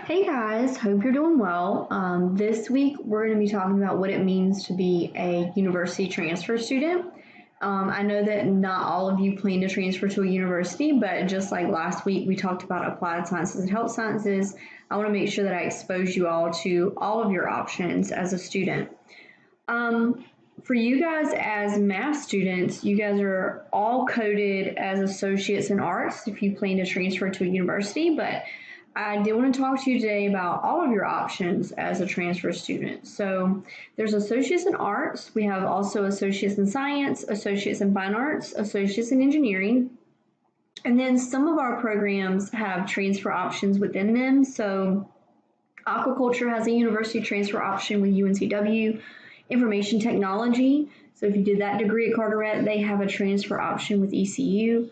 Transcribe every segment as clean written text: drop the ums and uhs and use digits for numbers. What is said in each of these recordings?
Hey guys, hope you're doing well. This week we're going to be talking about what it means to be a university transfer student. I know that not all of you plan to transfer to a university, but just like last week we talked about applied sciences and health sciences, I want to make sure that I expose you all to all of your options as a student. Um, for you guys as math students, you guys are all coded as associates in arts if you plan to transfer to a university, but I did want to talk to you today about all of your options as a transfer student. So there's associates in arts, we have also associates in science, associates in fine arts, associates in engineering, and then some of our programs have transfer options within them. So aquaculture has a university transfer option with UNCW. Information technology, so if you did that degree at Carteret, they have a transfer option with ECU.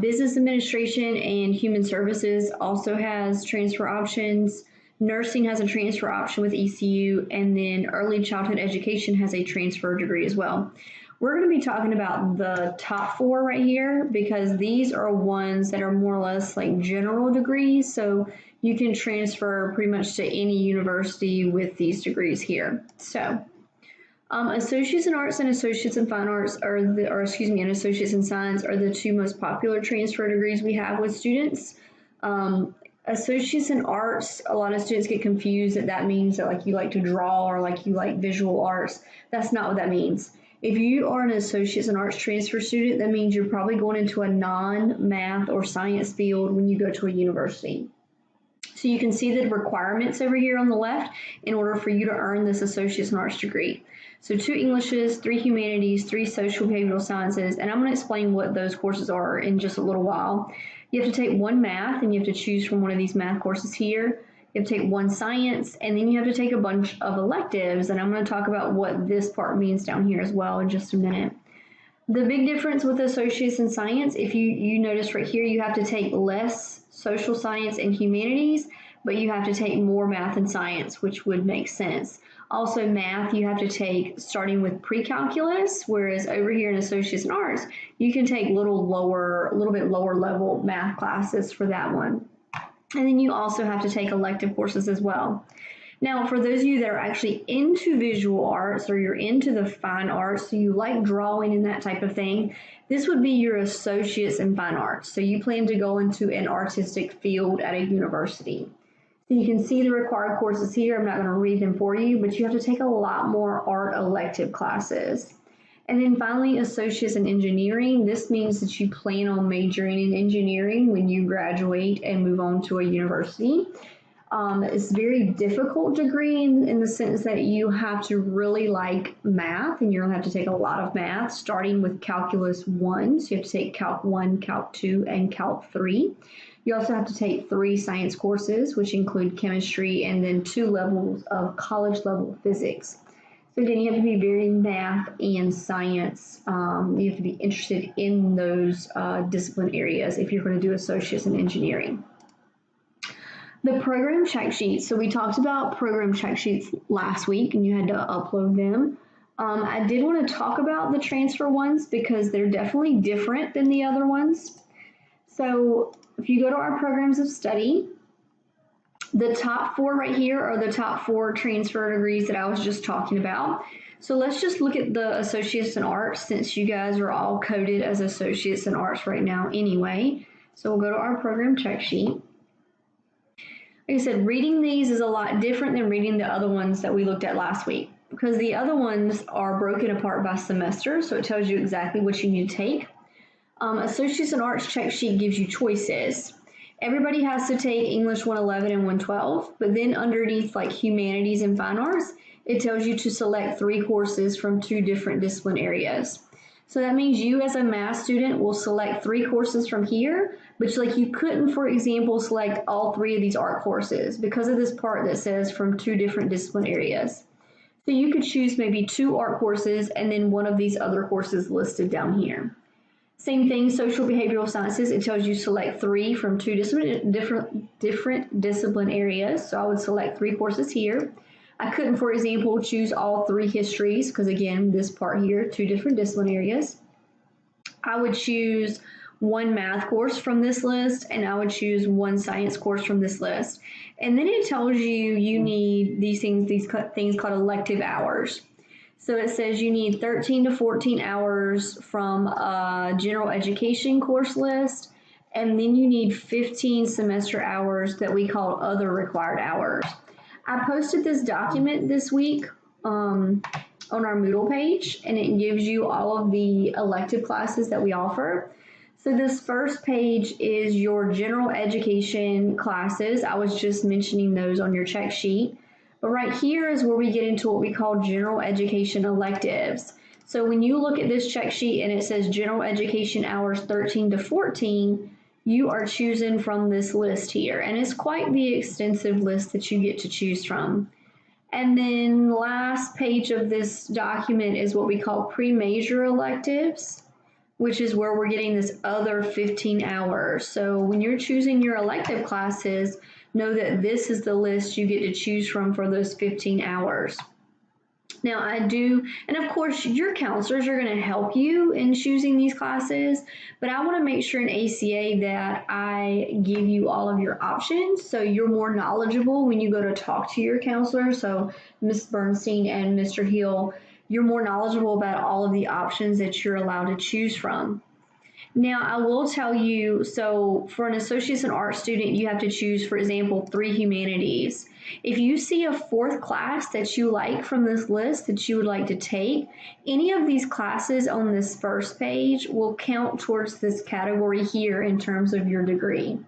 Business administration and human services also has transfer options. Nursing has a transfer option with ECU, and then early childhood education has a transfer degree as well. We're going to be talking about the top four right here because these are ones that are more or less like general degrees, so you can transfer pretty much to any university with these degrees here. So associates in arts and associates in fine arts and associates in science are the two most popular transfer degrees we have with students. Associates in arts, a lot of students get confused that means that like you like to draw or like you like visual arts. That's not what that means. If you are an associates in arts transfer student, that means you're probably going into a non-math or science field when you go to a university. So you can see the requirements over here on the left in order for you to earn this associate's in arts degree. So 2 Englishes, 3 humanities, 3 social behavioral sciences, and I'm going to explain what those courses are in just a little while. You have to take 1 math, and you have to choose from one of these math courses here. You have to take 1 science, and then you have to take a bunch of electives, and I'm going to talk about what this part means down here as well in just a minute. The big difference with associates in science, if you notice right here, you have to take less social science and humanities, but you have to take more math and science, which would make sense. Also math, you have to take starting with pre-calculus, whereas over here in associates in arts, you can take a little bit lower level math classes for that one. And then you also have to take elective courses as well. Now, for those of you that are actually into visual arts or you're into the fine arts, so you like drawing and that type of thing, this would be your associates in fine arts. So you plan to go into an artistic field at a university. So you can see the required courses here. I'm not going to read them for you, but you have to take a lot more art elective classes. And then finally, associates in engineering. This means that you plan on majoring in engineering when you graduate and move on to a university. It's a very difficult degree in the sense that you have to really like math, and you're going to have to take a lot of math, starting with Calculus 1. So you have to take Calc 1, Calc 2, and Calc 3. You also have to take 3 science courses, which include chemistry, and then 2 levels of college-level physics. So again, you have to be very math and science. You have to be interested in those discipline areas if you're going to do associates in engineering. The program check sheets. So we talked about program check sheets last week and you had to upload them. I did want to talk about the transfer ones because they're definitely different than the other ones. So if you go to our programs of study, the top 4 right here are the top 4 transfer degrees that I was just talking about. So let's just look at the associates in arts since you guys are all coded as associates in arts right now anyway. So we'll go to our program check sheet. Like I said, reading these is a lot different than reading the other ones that we looked at last week because the other ones are broken apart by semester, so it tells you exactly what you need to take. Associates in Arts check sheet gives you choices. Everybody has to take English 111 and 112, but then underneath like humanities and fine arts, it tells you to select 3 courses from 2 different discipline areas. So that means you as a math student will select 3 courses from here, but like you couldn't, for example, select all 3 of these art courses because of this part that says from 2 different discipline areas. So you could choose maybe 2 art courses and then one of these other courses listed down here. Same thing, social behavioral sciences, it tells you select 3 from 2 different discipline areas. So I would select 3 courses here. I couldn't, for example, choose all 3 histories because again, this part here, 2 different discipline areas. I would choose one math course from this list, and I would choose one science course from this list. And then it tells you need these things called elective hours. So it says you need 13 to 14 hours from a general education course list, and then you need 15 semester hours that we call other required hours. I posted this document this week on our Moodle page, and it gives you all of the elective classes that we offer. So this first page is your general education classes. I was just mentioning those on your check sheet. But right here is where we get into what we call general education electives. So when you look at this check sheet and it says general education hours 13 to 14, you are choosing from this list here. And it's quite the extensive list that you get to choose from. And then last page of this document is what we call pre-major electives, which is where we're getting this other 15 hours. So when you're choosing your elective classes, know that this is the list you get to choose from for those 15 hours. Now and of course your counselors are going to help you in choosing these classes, but I want to make sure in ACA that I give you all of your options so you're more knowledgeable when you go to talk to your counselor. So Ms. Bernstein and Mr. Hill, you're more knowledgeable about all of the options that you're allowed to choose from. Now, I will tell you, so for an Associates in Art student, you have to choose, for example, 3 humanities. If you see a 4th class that you like from this list that you would like to take, any of these classes on this first page will count towards this category here in terms of your degree.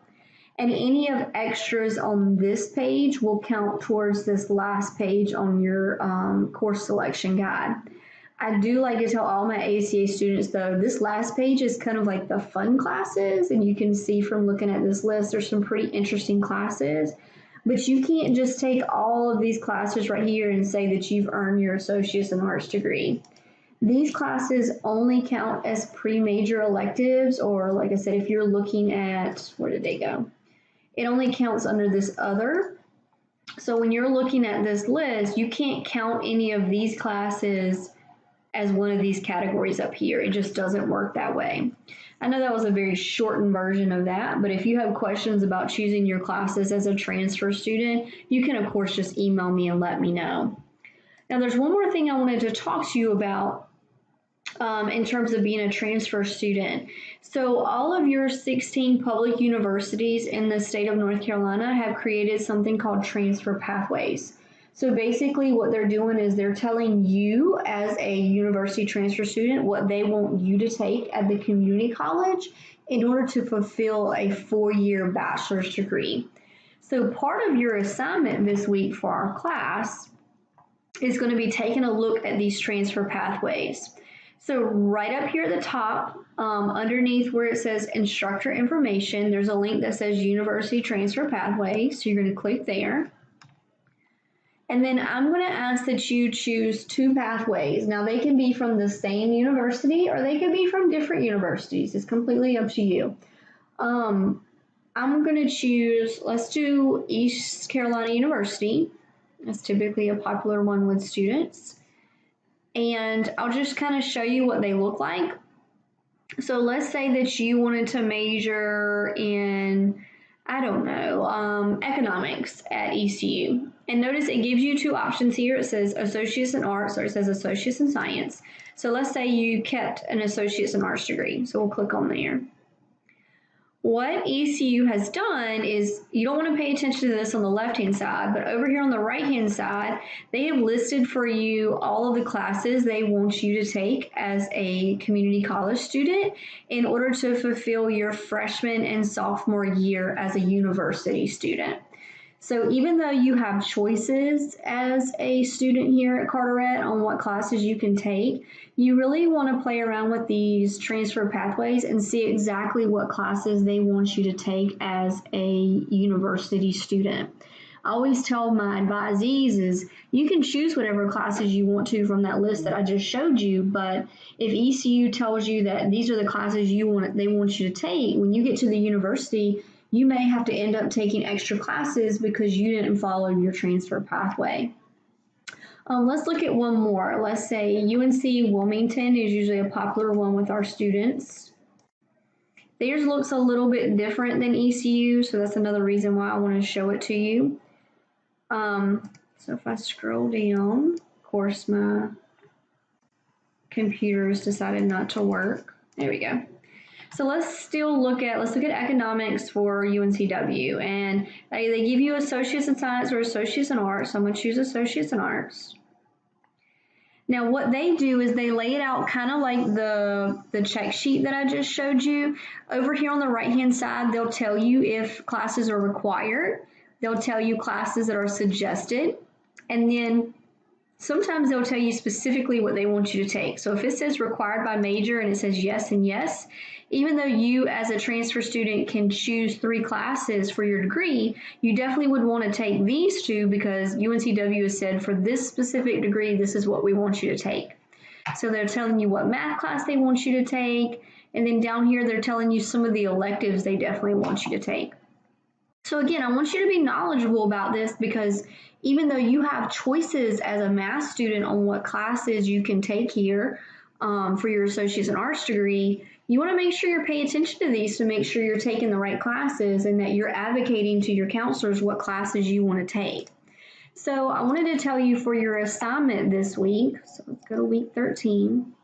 And any of extras on this page will count towards this last page on your course selection guide. I do like to tell all my ACA students, though, this last page is kind of like the fun classes, and you can see from looking at this list, there's some pretty interesting classes, but you can't just take all of these classes right here and say that you've earned your Associates in Arts degree. These classes only count as pre-major electives, or like I said, if you're looking at, where did they go? It only counts under this other. So when you're looking at this list, you can't count any of these classes as one of these categories up here. It just doesn't work that way. I know that was a very shortened version of that, but if you have questions about choosing your classes as a transfer student, you can of course just email me and let me know. Now there's one more thing I wanted to talk to you about in terms of being a transfer student. So all of your 16 public universities in the state of North Carolina have created something called transfer pathways. So basically what they're doing is they're telling you as a university transfer student what they want you to take at the community college in order to fulfill a 4-year bachelor's degree. So part of your assignment this week for our class is going to be taking a look at these transfer pathways. So right up here at the top, underneath where it says instructor information, there's a link that says university transfer pathway. So you're going to click there. And then I'm going to ask that you choose 2 pathways. Now they can be from the same university or they could be from different universities. It's completely up to you. I'm going to choose, let's do East Carolina University. That's typically a popular one with students. And I'll just kind of show you what they look like. So let's say that you wanted to major in, I don't know, economics at ECU. And notice it gives you 2 options here. It says Associates in Arts or it says Associates in Science. So let's say you kept an Associates in Arts degree. So we'll click on there. What ECU has done is, you don't want to pay attention to this on the left-hand side, but over here on the right-hand side, they have listed for you all of the classes they want you to take as a community college student in order to fulfill your freshman and sophomore year as a university student. So even though you have choices as a student here at Carteret on what classes you can take, you really want to play around with these transfer pathways and see exactly what classes they want you to take as a university student. I always tell my advisees is you can choose whatever classes you want to from that list that I just showed you, but if ECU tells you that these are the classes they want you to take, when you get to the university, you may have to end up taking extra classes because you didn't follow your transfer pathway. Let's look at one more. Let's say UNC Wilmington is usually a popular one with our students. Theirs looks a little bit different than ECU, so that's another reason why I want to show it to you. So if I scroll down, of course my computer's decided not to work. There we go. So let's look at economics for UNCW, and they give you associates in science or associates in arts. So I'm going to choose associates in arts. Now what they do is they lay it out kind of like the check sheet that I just showed you. Over here on the right hand side, they'll tell you if classes are required. They'll tell you classes that are suggested, and then sometimes they'll tell you specifically what they want you to take. So if it says required by major and it says yes and yes, even though you as a transfer student can choose 3 classes for your degree, you definitely would want to take these 2 because UNCW has said for this specific degree, this is what we want you to take. So they're telling you what math class they want you to take, and then down here they're telling you some of the electives they definitely want you to take. So again, I want you to be knowledgeable about this because even though you have choices as a math student on what classes you can take here for your associates in arts degree, you want to make sure you're paying attention to these to make sure you're taking the right classes and that you're advocating to your counselors what classes you want to take. So I wanted to tell you for your assignment this week, so let's go to week 13.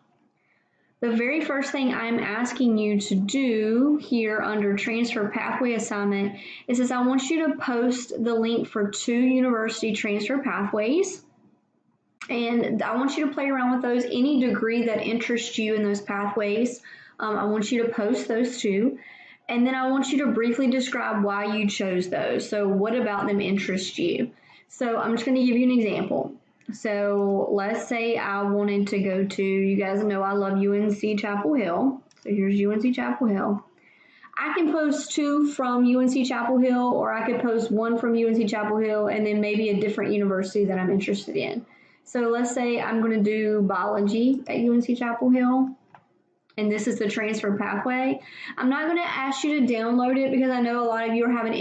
The very first thing I'm asking you to do here under transfer pathway assignment is I want you to post the link for 2 university transfer pathways. And I want you to play around with those. Any degree that interests you in those pathways, I want you to post those 2. And then I want you to briefly describe why you chose those. So what about them interests you? So I'm just going to give you an example. So let's say I wanted to go to, you guys know I love UNC Chapel Hill. So here's UNC Chapel Hill. I can post 2 from UNC Chapel Hill, or I could post 1 from UNC Chapel Hill and then maybe a different university that I'm interested in. So let's say I'm going to do biology at UNC Chapel Hill, and this is the transfer pathway. I'm not going to ask you to download it because I know a lot of you are having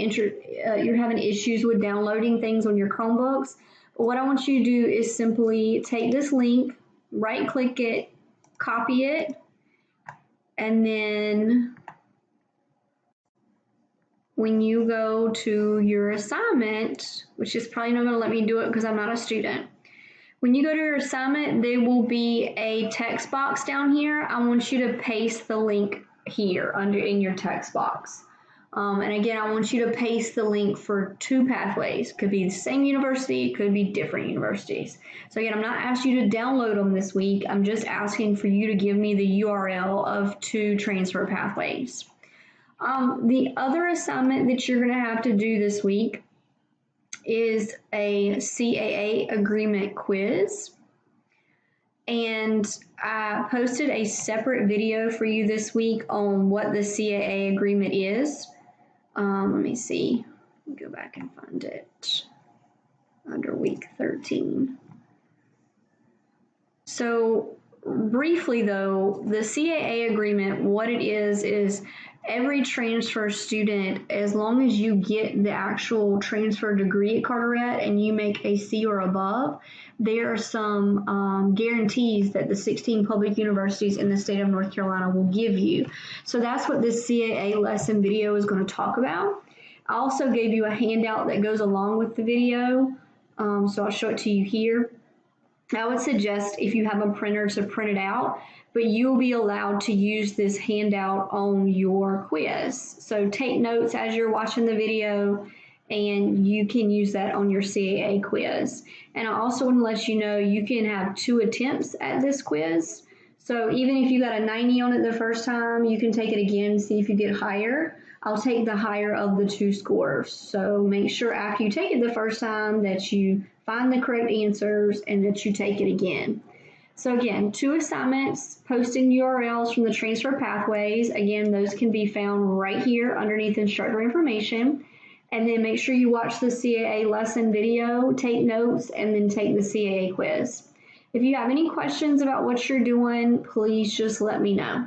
issues with downloading things on your Chromebooks. But what I want you to do is simply take this link, right-click it, copy it, and then when you go to your assignment, which is probably not going to let me do it because I'm not a student. When you go to your assignment, there will be a text box down here. I want you to paste the link here in your text box. And again, I want you to paste the link for 2 pathways. Could be the same university, could be different universities. So again, I'm not asking you to download them this week. I'm just asking for you to give me the URL of 2 transfer pathways. The other assignment that you're going to have to do this week is a CAA agreement quiz. And I posted a separate video for you this week on what the CAA agreement is. Let me see. Go back and find it under week 13. So briefly though, the CAA agreement, what it is every transfer student, as long as you get the actual transfer degree at Carteret and you make a C or above, there are some guarantees that the 16 public universities in the state of North Carolina will give you. So that's what this CAA lesson video is going to talk about. I also gave you a handout that goes along with the video, so I'll show it to you here. I would suggest if you have a printer to print it out, but you'll be allowed to use this handout on your quiz. So take notes as you're watching the video, and you can use that on your CAA quiz. And I also want to let you know you can have 2 attempts at this quiz. So even if you got a 90 on it the first time, you can take it again and see if you get higher. I'll take the higher of the 2 scores. So make sure after you take it the first time that you find the correct answers and that you take it again. So again, 2 assignments, posting URLs from the transfer pathways. Again, those can be found right here underneath instructor information. And then make sure you watch the CAA lesson video, take notes, and then take the CAA quiz. If you have any questions about what you're doing, please just let me know.